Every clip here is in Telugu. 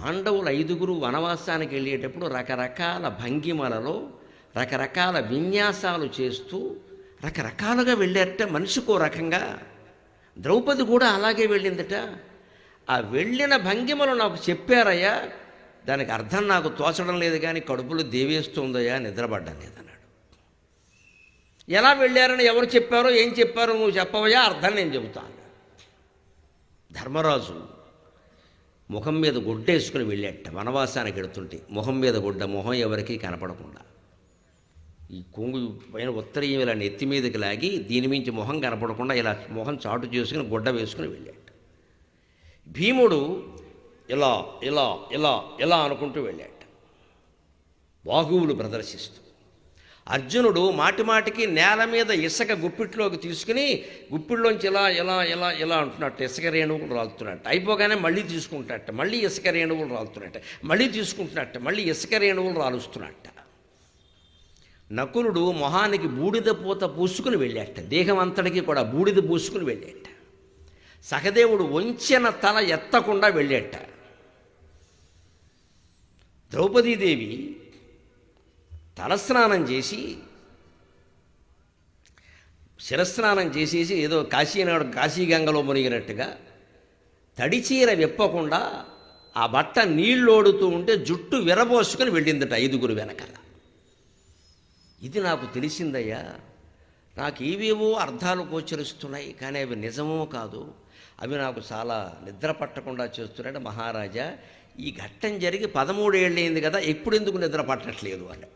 పాండవులు 5గురు వనవాసానికి వెళ్ళేటప్పుడు రకరకాల భంగిమలలో రకరకాల విన్యాసాలు చేస్తూ రకరకాలుగా వెళ్ళారట, మనిషికో రకంగా. ద్రౌపది కూడా అలాగే వెళ్ళిందట. ఆ వెళ్ళిన భంగిమలు నాకు చెప్పారయ్యా, దానికి అర్థం నాకు తోచడం లేదు, కానీ కడుపులో దేవేస్తుందయ్యా, నిద్రపడ్డం లేదన్నాడు. ఎలా వెళ్ళారని ఎవరు చెప్పారో ఏం చెప్పారో నువ్వు చెప్పవయ్యా, అర్థం నేను చెబుతాను. ధర్మరాజు ముఖం మీద గుడ్డేసుకుని వెళ్ళాట. వనవాసానికి వెడుతుంటే ముఖం మీద గుడ్డ, మొహం ఎవరికీ కనపడకుండా ఈ కొంగు పైన ఉత్తరీయం ఇలా నెత్తి మీదకి లాగి దీని మించి మొహం కనపడకుండా ఇలా మొహం చాటు చేసుకుని గుడ్డ వేసుకుని వెళ్ళాట. భీముడు ఇలా ఇలా ఇలా ఇలా అనుకుంటూ వెళ్ళాట, బాహువులు ప్రదర్శిస్తూ. అర్జునుడు మాటిమాటికి నేల మీద ఇసుక గుప్పిట్లోకి తీసుకుని గుప్పిట్లోంచి ఇలా ఇలా ఇలా ఇలా అంటున్నట్టు ఇసుక రేణువులు రాలుతున్నట్టు. అయిపోగానే మళ్ళీ తీసుకుంటున్నట్ట, మళ్ళీ ఇసుక రేణువులు రాలుతున్నట్ట, మళ్ళీ తీసుకుంటున్నట్ట, మళ్ళీ ఇసుక రేణువులు రాలుస్తున్నట్ట. నకులుడు మొహానికి బూడిద పూత పూసుకుని వెళ్ళాట, దేహం అంతటికీ కూడా బూడిద పూసుకుని వెళ్ళాట. సహదేవుడు వంచిన తల ఎత్తకుండా వెళ్ళాట. ద్రౌపదీదేవి తలస్నానం చేసి శిరస్నానం చేసేసి ఏదో కాశీనాడు కాశీగంగలో మునిగినట్టుగా తడిచీర విప్పకుండా ఆ బట్ట నీళ్ళోడుతూ ఉంటే జుట్టు విరబోసుకుని వెళ్ళిందట 5గురు వెనకాల. ఇది నాకు తెలిసిందయ్యా, నాకు ఏవేవో అర్థాలు గోచరిస్తున్నాయి, కానీ అవి నిజమో కాదు, అవి నాకు చాలా నిద్ర పట్టకుండా చేస్తున్నాడు. మహారాజా, ఈ ఘట్టం జరిగి 13 ఏళ్ళైంది కదా, ఎప్పుడు ఎందుకు నిద్ర పట్టట్లేదు అని.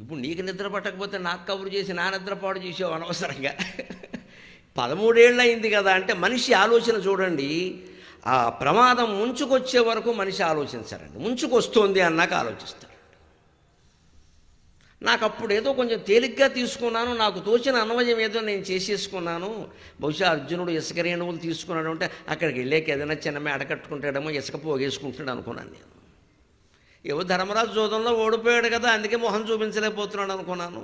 ఇప్పుడు నీకు నిద్ర పట్టకపోతే నాకు కబురు చేసి నా నిద్ర పాడు చేసావు అనవసరంగా. 13 ఏళ్ళు అయింది కదా అంటే మనిషి ఆలోచన చూడండి, ఆ ప్రమాదం ముంచుకొచ్చే వరకు మనిషి ఆలోచించారండి. ముంచుకొస్తోంది అన్నాక ఆలోచిస్తాడు. నాకు అప్పుడు ఏదో కొంచెం తేలిగ్గా తీసుకున్నాను, నాకు తోచిన అన్వయం ఏదో నేను చేసేసుకున్నాను. బహుశా అర్జునుడు ఇసుక రేణువులు తీసుకున్నాడు అంటే అక్కడికి వెళ్ళాక ఏదైనా చిన్నమే అడకట్టుకుంటాడేమో, ఇసుక పోగేసుకుంటాడు అనుకున్నాను నేను. ఏవో ధర్మరాజు జోదంలో ఓడిపోయాడు కదా, అందుకే మొహం చూపించలేకపోతున్నాడు అనుకున్నాను.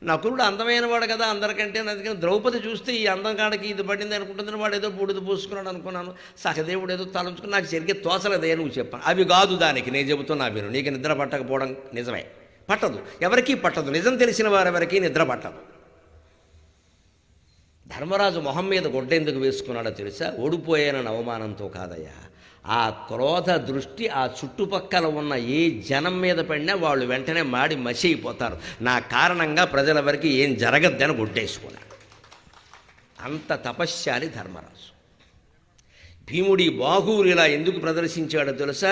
నకులుడు అందమైన వాడు కదా అందరికంటే, అందుకని ద్రౌపది చూస్తే ఈ అందం కాడికి ఇది పడింది అనుకుంటుంది, వాడు ఏదో బూడిద పూసుకున్నాడు అనుకున్నాను. సహదేవుడు ఏదో తలంచుకుని నాకు సరిగ్గా తోచలేదే నువ్వు చెప్పాను. అవి కాదు, దానికి నేను చెబుతున్నా విను. నీకు నిద్ర పట్టకపోవడం నిజమే, పట్టదు, ఎవరికీ పట్టదు. నిజం తెలిసిన వారెవరికీ నిద్ర పట్టదు. ధర్మరాజు మొహం మీద గుడ్డ ఎందుకు వేసుకున్నాడో తెలుసా? ఓడిపోయానని అవమానంతో కాదయ్యా. ఆ క్రోధ దృష్టి ఆ చుట్టుపక్కల ఉన్న ఏ జనం మీద పడినా వాళ్ళు వెంటనే మాడి మసి అయిపోతారు. నా కారణంగా ప్రజలెవరికి ఏం జరగద్దని గుడ్డేసుకున్నాడు. అంత తపశ్శాలి ధర్మరాజు. భీముడి బాహువులు ఇలా ఎందుకు ప్రదర్శించాడో తెలుసా?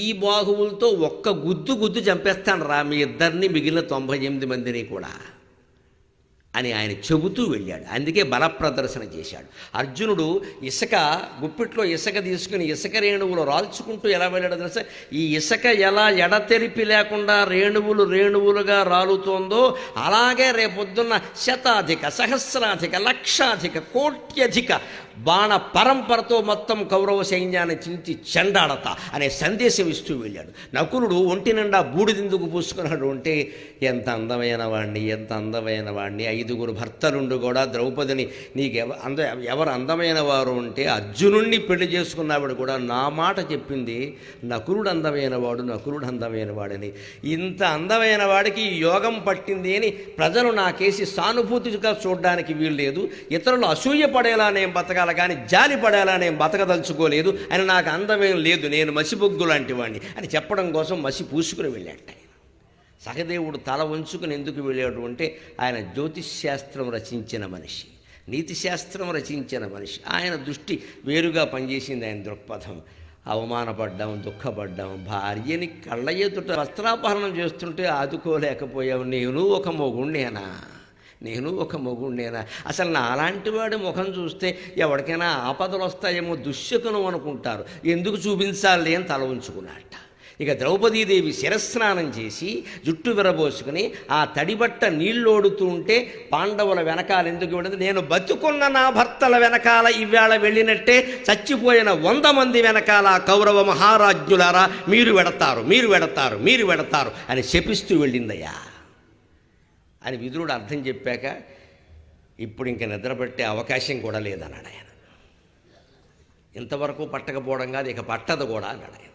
ఈ బాహువులతో ఒక్క గుద్దు చంపేస్తాను రా మీ ఇద్దరిని, మిగిలిన 98 మందిని కూడా అని ఆయన చెబుతూ వెళ్ళాడు. అందుకే బల ప్రదర్శన చేశాడు. అర్జునుడు ఇసుక గుప్పిట్లో ఇసుక తీసుకుని ఇసుక రేణువులు రాల్చుకుంటూ ఎలా వెళ్ళాడో తెలుసా? ఈ ఇసుక ఎలా ఎడతెరిపి లేకుండా రేణువులుగా రాలుతోందో అలాగే రేపొద్దున్న శతాధిక సహస్రాధిక లక్షాధిక కోట్యధిక బాణ పరంపరతో మొత్తం కౌరవ సైన్యాన్ని చించి చెండాడత అనే సందేశం ఇస్తూ వెళ్ళాడు. నకులుడు ఒంటి నిండా బూడిదెందుకు పూసుకున్నాడు అంటే, ఎంత అందమైన వాడిని 5గురు భర్తలుండు కూడా ద్రౌపదిని నీకు ఎవరు అందమైన వారు అంటే అర్జునుణ్ణి పెళ్లి చేసుకున్నావిడ కూడా నా మాట చెప్పింది, నకులుడు అందమైన వాడని. ఇంత అందమైన వాడికి యోగం పట్టింది అని ప్రజలు నాకేసి సానుభూతిగా చూడడానికి వీలు లేదు. ఇతరులు అసూయ పడేలా నేను బతకాలి కానీ జాలి పడేలా నేను బతకదలుచుకోలేదు అని, నాకు అందమేం లేదు, నేను మసిబొగ్గు లాంటి వాడిని అని చెప్పడం కోసం మసి పూసుకుని వెళ్ళాట. సహదేవుడు తల ఉంచుకుని ఎందుకు వెళ్ళాడు అంటే, ఆయన జ్యోతిష్శాస్త్రం రచించిన మనిషి, నీతిశాస్త్రం రచించిన మనిషి. ఆయన దృష్టి వేరుగా పనిచేసింది. ఆయన దృక్పథం అవమానపడ్డాం, దుఃఖపడ్డాం, భార్యని కళ్ళ ఎదుట వస్త్రాపహరణం చేస్తుంటే ఆదుకోలేకపోయావు, నేను ఒక మొగుణ్ణేనా? అసలు నా అలాంటి వాడి ముఖం చూస్తే ఎవరికైనా ఆపదలు వస్తాయేమో దుశ్శకునం అనుకుంటారు, ఎందుకు చూపించాలి అని తల ఉంచుకున్నట్ట. ఇక ద్రౌపదీదేవి శిరస్నానం చేసి జుట్టు విరబోసుకుని ఆ తడిబట్ట నీళ్ళోడుతూ ఉంటే పాండవుల వెనకాల ఎందుకు వెళ్ళింది? నేను బతుకున్న నా భర్తల వెనకాల ఇవాళ వెళ్ళినట్టే చచ్చిపోయిన 100 మంది వెనకాల కౌరవ మహారాజ్ఞులారా మీరు వెడతారు అని శపిస్తూ వెళ్ళిందయ్యా అని విదురుడు అర్థం చెప్పాక, ఇప్పుడు ఇంక నిద్రపట్టే అవకాశం కూడా లేదన్నాడు ఆయన. ఇంతవరకు పట్టకపోవడం కాదు, ఇక పట్టదు కూడా అన్నాడు ఆయన.